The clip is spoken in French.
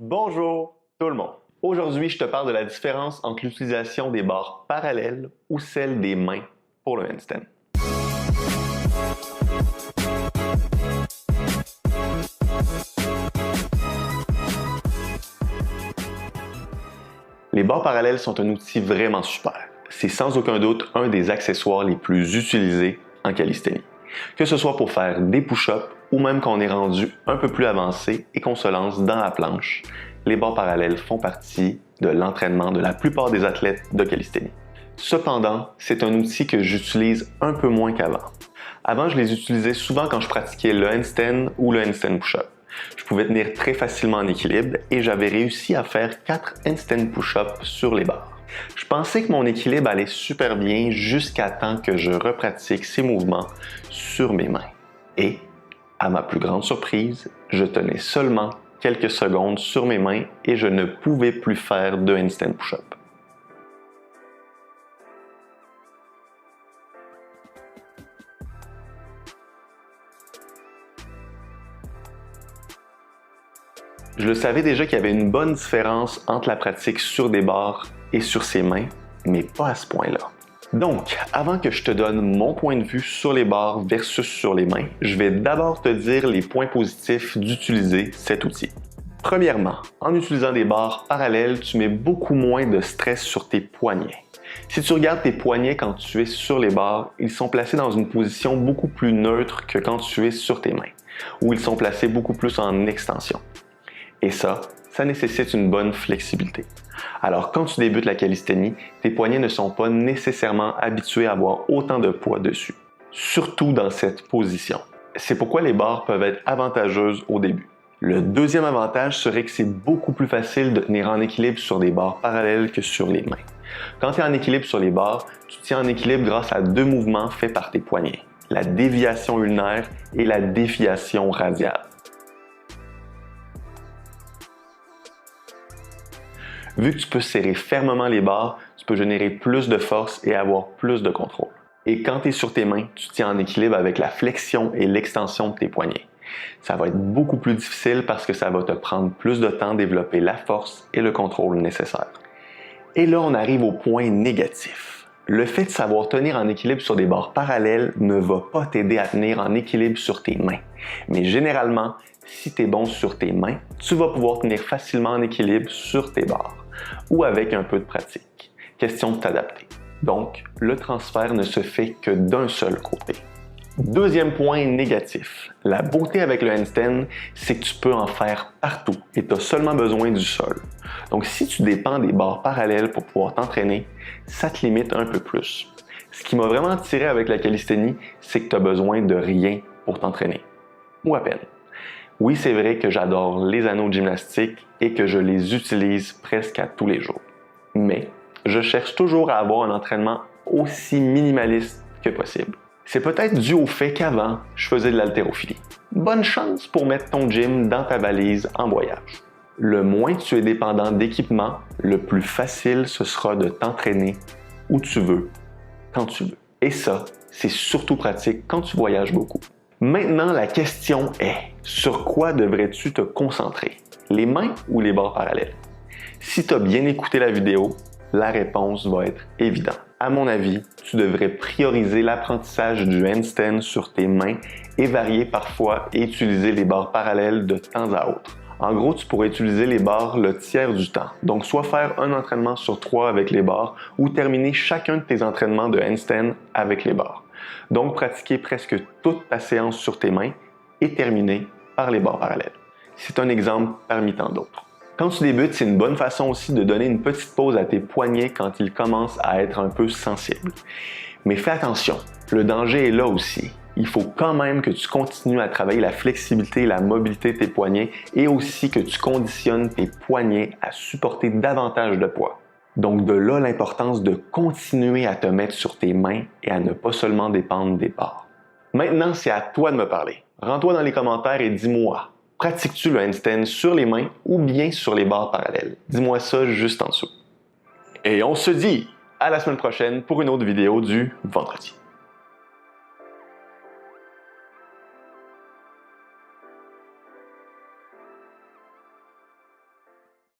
Bonjour tout le monde! Aujourd'hui, je te parle de la différence entre l'utilisation des barres parallèles ou celle des mains pour le handstand. Les barres parallèles sont un outil vraiment super. C'est sans aucun doute un des accessoires les plus utilisés en calisthénie. Que ce soit pour faire des push-ups ou même quand on est rendu un peu plus avancé et qu'on se lance dans la planche, les barres parallèles font partie de l'entraînement de la plupart des athlètes de calisthénie. Cependant, c'est un outil que j'utilise un peu moins qu'avant. Avant, je les utilisais souvent quand je pratiquais le handstand ou le handstand push-up. Je pouvais tenir très facilement en équilibre et j'avais réussi à faire 4 handstand push-ups sur les barres. Je pensais que mon équilibre allait super bien jusqu'à temps que je repratique ces mouvements sur mes mains. Et, à ma plus grande surprise, je tenais seulement quelques secondes sur mes mains et je ne pouvais plus faire de handstand push-up. Je le savais déjà qu'il y avait une bonne différence entre la pratique sur des barres et sur ses mains, mais pas à ce point-là. Donc, avant que je te donne mon point de vue sur les barres versus sur les mains, je vais d'abord te dire les points positifs d'utiliser cet outil. Premièrement, en utilisant des barres parallèles, tu mets beaucoup moins de stress sur tes poignets. Si tu regardes tes poignets quand tu es sur les barres, ils sont placés dans une position beaucoup plus neutre que quand tu es sur tes mains, où ils sont placés beaucoup plus en extension. Et ça nécessite une bonne flexibilité. Alors quand tu débutes la calisthénie, tes poignets ne sont pas nécessairement habitués à avoir autant de poids dessus, surtout dans cette position. C'est pourquoi les barres peuvent être avantageuses au début. Le deuxième avantage serait que c'est beaucoup plus facile de tenir en équilibre sur des barres parallèles que sur les mains. Quand tu es en équilibre sur les barres, tu tiens en équilibre grâce à deux mouvements faits par tes poignets, la déviation ulnaire et la déviation radiale. Vu que tu peux serrer fermement les barres, tu peux générer plus de force et avoir plus de contrôle. Et quand tu es sur tes mains, tu tiens en équilibre avec la flexion et l'extension de tes poignets. Ça va être beaucoup plus difficile parce que ça va te prendre plus de temps à développer la force et le contrôle nécessaires. Et là, on arrive au point négatif. Le fait de savoir tenir en équilibre sur des barres parallèles ne va pas t'aider à tenir en équilibre sur tes mains. Mais généralement, si tu es bon sur tes mains, tu vas pouvoir tenir facilement en équilibre sur tes barres ou avec un peu de pratique. Question de t'adapter. Donc, le transfert ne se fait que d'un seul côté. Deuxième point négatif. La beauté avec le handstand, c'est que tu peux en faire partout et tu as seulement besoin du sol. Donc, si tu dépends des barres parallèles pour pouvoir t'entraîner, ça te limite un peu plus. Ce qui m'a vraiment attiré avec la calisthénie, c'est que tu as besoin de rien pour t'entraîner. Ou à peine. Oui, c'est vrai que j'adore les anneaux de gymnastique et que je les utilise presque à tous les jours. Mais je cherche toujours à avoir un entraînement aussi minimaliste que possible. C'est peut-être dû au fait qu'avant, je faisais de l'haltérophilie. Bonne chance pour mettre ton gym dans ta valise en voyage. Le moins tu es dépendant d'équipement, le plus facile ce sera de t'entraîner où tu veux, quand tu veux. Et ça, c'est surtout pratique quand tu voyages beaucoup. Maintenant, la question est, sur quoi devrais-tu te concentrer? Les mains ou les barres parallèles? Si tu as bien écouté la vidéo, la réponse va être évidente. À mon avis, tu devrais prioriser l'apprentissage du handstand sur tes mains et varier parfois et utiliser les barres parallèles de temps à autre. En gros, tu pourrais utiliser les barres le tiers du temps. Donc, soit faire un entraînement sur 3 avec les barres ou terminer chacun de tes entraînements de handstand avec les barres. Donc, pratiquer presque toute ta séance sur tes mains et terminer par les barres parallèles. C'est un exemple parmi tant d'autres. Quand tu débutes, c'est une bonne façon aussi de donner une petite pause à tes poignets quand ils commencent à être un peu sensibles. Mais fais attention, le danger est là aussi. Il faut quand même que tu continues à travailler la flexibilité et la mobilité de tes poignets et aussi que tu conditionnes tes poignets à supporter davantage de poids. Donc de là l'importance de continuer à te mettre sur tes mains et à ne pas seulement dépendre des barres. Maintenant, c'est à toi de me parler. Rends-toi dans les commentaires et dis-moi, pratiques-tu le handstand sur les mains ou bien sur les barres parallèles? Dis-moi ça juste en dessous. Et on se dit à la semaine prochaine pour une autre vidéo du vendredi.